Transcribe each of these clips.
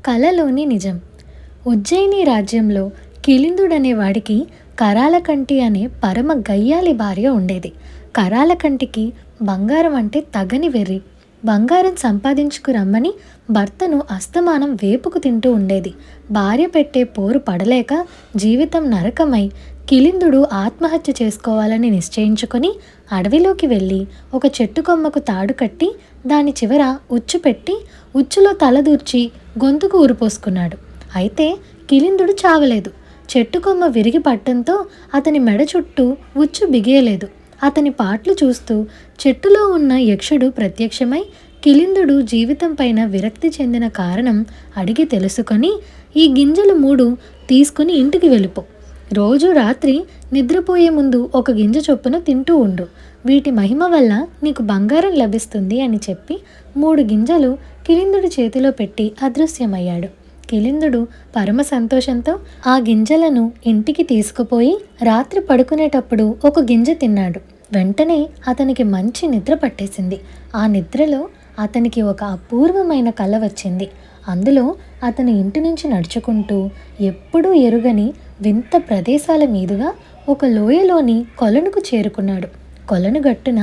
కలలోని నిజం. ఉజ్జయిని రాజ్యంలో కిలిందుడనే వాడికి కరాలకంటి అనే పరమ గయ్యాలి భార్య ఉండేది. కరాలకంటికి బంగారం అంటే తగని వెర్రి. బంగారం సంపాదించుకురమ్మని భర్తను అస్తమానం వేపుకు తింటూ ఉండేది. భార్య పెట్టే పోరు పడలేక జీవితం నరకమై కిలిందుడు ఆత్మహత్య చేసుకోవాలని నిశ్చయించుకొని అడవిలోకి వెళ్ళి ఒక చెట్టు కొమ్మకు తాడు కట్టి దాని చివర ఉచ్చు పెట్టి ఉచ్చులో తలదూర్చి గొంతుకు ఊరిపోసుకున్నాడు. అయితే కిలిందుడు చావలేదు. చెట్టు కొమ్మ విరిగి పట్టడంతో అతని మెడ చుట్టూ ఉచ్చు బిగియలేదు. అతని పాట్లు చూస్తూ చెట్టులో ఉన్న యక్షుడు ప్రత్యక్షమై కిలిందుడు జీవితం పైన విరక్తి చెందిన కారణం అడిగి తెలుసుకొని, ఈ గింజలు 3 తీసుకుని ఇంటికి వెళ్ళిపో. రోజు రాత్రి నిద్రపోయే ముందు ఒక గింజ చొప్పున తింటూ ఉండు. వీటి మహిమ వల్ల నీకు బంగారం లభిస్తుంది అని చెప్పి 3 గింజలు కిలిందుడి చేతిలో పెట్టి అదృశ్యమయ్యాడు. కిలిందుడు పరమ సంతోషంతో ఆ గింజలను ఇంటికి తీసుకుపోయి రాత్రి పడుకునేటప్పుడు ఒక గింజ తిన్నాడు. వెంటనే అతనికి మంచి నిద్ర పట్టేసింది. ఆ నిద్రలో అతనికి ఒక అపూర్వమైన కల వచ్చింది. అందులో అతని ఇంటి నుంచి నడుచుకుంటూ ఎప్పుడూ ఎరుగని వింత ప్రదేశాల మీదుగా ఒక లోయలోని కొలనుకు చేరుకున్నాడు. కొలను గట్టున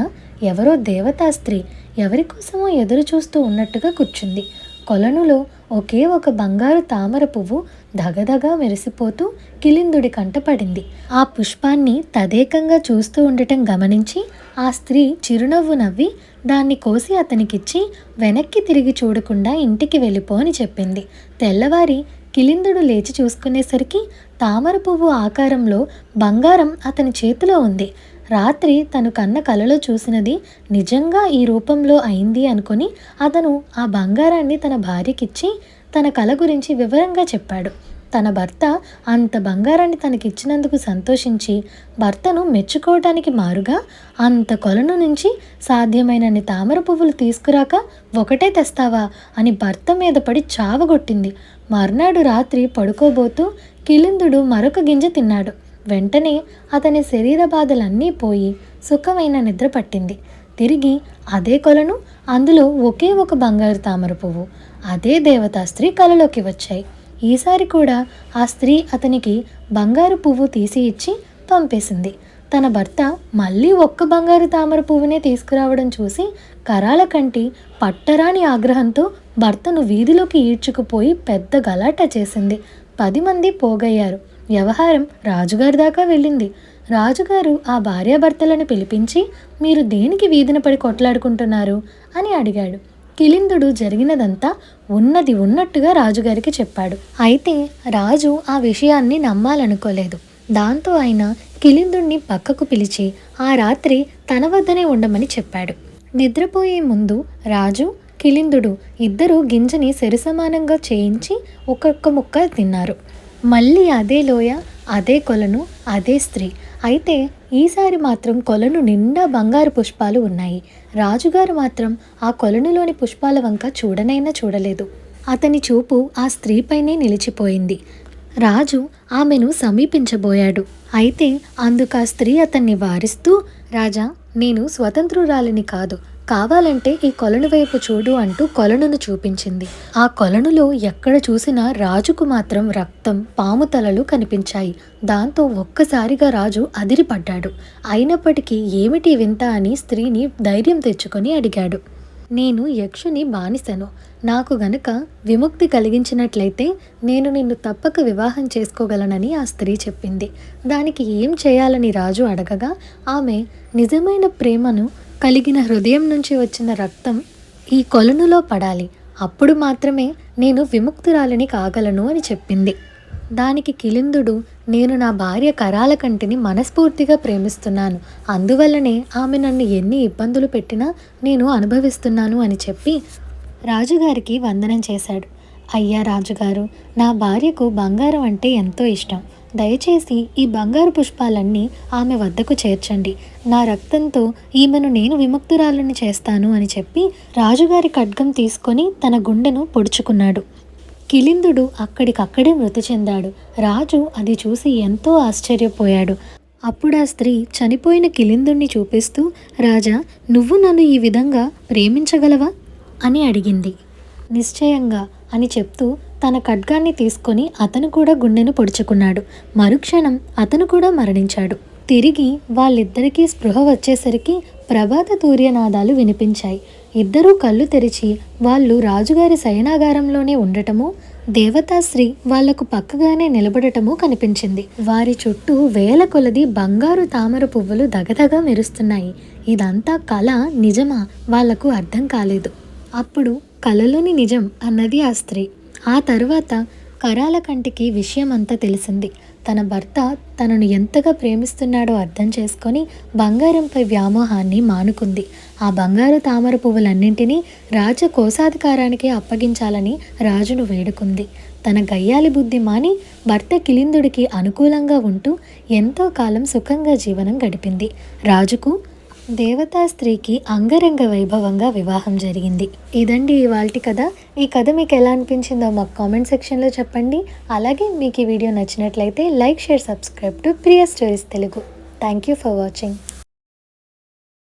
ఎవరో దేవతా స్త్రీ ఎవరి కోసమో ఎదురు చూస్తూ ఉన్నట్టుగా కూర్చుంది. కొలనులో ఒకే ఒక బంగారు తామర పువ్వు దగదగా మెరిసిపోతూ కిలిందుడి కంటపడింది. ఆ పుష్పాన్ని తదేకంగా చూస్తూ ఉండటం గమనించి ఆ స్త్రీ చిరునవ్వు నవ్వి దాన్ని కోసి అతనికిచ్చి వెనక్కి తిరిగి చూడకుండా ఇంటికి వెళ్ళిపో అని చెప్పింది. తెల్లవారి కిలిందుడు లేచి చూసుకునేసరికి తామర పువ్వు ఆకారంలో బంగారం అతని చేతిలో ఉంది. రాత్రి తను కన్న కలలో చూసినది నిజంగా ఈ రూపంలో అయింది అనుకొని అతను ఆ బంగారాన్ని తన భార్యకిచ్చి తన కల గురించి వివరంగా చెప్పాడు. తన భర్త అంత బంగారాన్ని తనకిచ్చినందుకు సంతోషించి భర్తను మెచ్చుకోవటానికి మారుగా అంత కొలను నుంచి సాధ్యమైనన్ని తామర పువ్వులు తీసుకురాక ఒకటే తెస్తావా అని భర్త మీద పడి చావగొట్టింది. మర్నాడు రాత్రి పడుకోబోతూ కిలిందుడు మరొక గింజ తిన్నాడు. వెంటనే అతని శరీర బాధలన్నీ పోయి సుఖమైన నిద్ర పట్టింది. తిరిగి అదే కొలను, అందులో ఒకే ఒక బంగారు తామర పువ్వు, అదే దేవతా స్త్రీ కలలోకి వచ్చాయి. ఈసారి కూడా ఆ స్త్రీ అతనికి బంగారు పువ్వు తీసి ఇచ్చి పంపేసింది. తన భర్త మళ్ళీ ఒక్క బంగారు తామర పువ్వునే తీసుకురావడం చూసి కరాలకంటి పట్టరాని ఆగ్రహంతో భర్తను వీధిలోకి ఈడ్చుకుపోయి పెద్ద గలాట చేసింది. 10 మంది పోగయ్యారు. వ్యవహారం రాజుగారి దాకా వెళ్ళింది. రాజుగారు ఆ భార్యాభర్తలను పిలిపించి, మీరు దేనికి వీధిన పడి కొట్లాడుకుంటున్నారు అని అడిగాడు. కిలిందుడు జరిగినదంతా ఉన్నది ఉన్నట్టుగా రాజుగారికి చెప్పాడు. అయితే రాజు ఆ విషయాన్ని నమ్మాలనుకోలేదు. దాంతో ఆయన కిలిందుడిని పక్కకు పిలిచి ఆ రాత్రి తన వద్దనే ఉండమని చెప్పాడు. నిద్రపోయే ముందు రాజు, కిలిందుడు ఇద్దరూ గింజని సరిసమానంగా చేయించి ఒక్కొక్క ముక్క తిన్నారు. మళ్ళీ అదే లోయ, అదే కొలను, అదే స్త్రీ. అయితే ఈసారి మాత్రం కొలను నిండా బంగారు పుష్పాలు ఉన్నాయి. రాజుగారు మాత్రం ఆ కొలనులోని పుష్పాల వంక చూడనైనా చూడలేదు. అతని చూపు ఆ స్త్రీపైనే నిలిచిపోయింది. రాజు ఆమెను సమీపించబోయాడు. అయితే అందుకు ఆ స్త్రీ అతన్ని వారిస్తూ, రాజా, నేను స్వతంత్రురాలిని కాదు, కావాలంటే ఈ కొలను వైపు చూడు అంటూ కొలనును చూపించింది. ఆ కొలనులో ఎక్కడ చూసినా రాజుకు మాత్రం రక్తం, పాము తలలు కనిపించాయి. దాంతో ఒక్కసారిగా రాజు అదిరిపడ్డాడు. అయినప్పటికీ ఏమిటి వింత అని స్త్రీని ధైర్యం తెచ్చుకొని అడిగాడు. నేను యక్షుని బానిసను. నాకు గనక విముక్తి కలిగించినట్లయితే నేను నిన్ను తప్పక వివాహం చేసుకోగలనని ఆ స్త్రీ చెప్పింది. దానికి ఏం చేయాలని రాజు అడగగా ఆమె నిజమైన ప్రేమను కలిగిన హృదయం నుంచి వచ్చిన రక్తం ఈ కొలనులో పడాలి, అప్పుడు మాత్రమే నేను విముక్తురాలిని కాగలను అని చెప్పింది. దానికి కిలిందుడు, నేను నా భార్య కరాలకంటిని మనస్ఫూర్తిగా ప్రేమిస్తున్నాను, అందువల్లనే ఆమె నన్ను ఎన్ని ఇబ్బందులు పెట్టినా నేను అనుభవిస్తున్నాను అని చెప్పి రాజుగారికి వందనం చేశాడు. అయ్యా రాజుగారు, నా భార్యకు బంగారం అంటే ఎంతో ఇష్టం. దయచేసి ఈ బంగారు పుష్పాలన్నీ ఆమె వద్దకు చేర్చండి. నా రక్తంతో ఈమెను నేను విముక్తురాలను చేస్తాను అని చెప్పి రాజుగారి ఖడ్గం తీసుకొని తన గుండెను పొడుచుకున్నాడు. కిలిందుడు అక్కడికక్కడే మృతి చెందాడు. రాజు అది చూసి ఎంతో ఆశ్చర్యపోయాడు. అప్పుడు ఆ స్త్రీ చనిపోయిన కిలిందుడిని చూపిస్తూ, రాజా, నువ్వు నన్ను ఈ విధంగా ప్రేమించగలవా అని అడిగింది. నిశ్చయంగా అని చెప్తూ తన ఖడ్గాన్ని తీసుకొని అతను కూడా గుండెను పొడుచుకున్నాడు. మరుక్షణం అతను కూడా మరణించాడు. తిరిగి వాళ్ళిద్దరికీ స్పృహ వచ్చేసరికి ప్రభాత తూర్యనాదాలు వినిపించాయి. ఇద్దరూ కళ్ళు తెరిచి వాళ్ళు రాజుగారి శయనాగారంలోనే ఉండటము, దేవతాశ్రీ వాళ్లకు పక్కగానే నిలబడటము కనిపించింది. వారి చుట్టూ వేల కొలది బంగారు తామర పువ్వులు దగదగా మెరుస్తున్నాయి. ఇదంతా కళ నిజమా వాళ్లకు అర్థం కాలేదు. అప్పుడు కలలోని నిజం అన్నది ఆ స్త్రీ. ఆ తరువాత కరాలకంటికి విషయమంతా తెలిసింది. తన భర్త తనను ఎంతగా ప్రేమిస్తున్నాడో అర్థం చేసుకొని బంగారంపై వ్యామోహాన్ని మానుకుంది. ఆ బంగారు తామర పువ్వులన్నింటినీ రాజకోశాధికారానికి అప్పగించాలని రాజును వేడుకుంది. తన గయ్యాలి బుద్ధి మాని భర్త కిలిందుడికి అనుకూలంగా ఉంటూ ఎంతో కాలం సుఖంగా జీవనం గడిపింది. రాజుకు దేవతా స్త్రీకి అంగరంగ వైభవంగా వివాహం జరిగింది. ఇదండి ఇవాల్టి కథ. ఈ కథ మీకు ఎలా అనిపించిందో మాకు కామెంట్ సెక్షన్లో చెప్పండి. అలాగే మీకు ఈ వీడియో నచ్చినట్లయితే like, share, subscribe to Priya stories Telugu. Thank you for watching.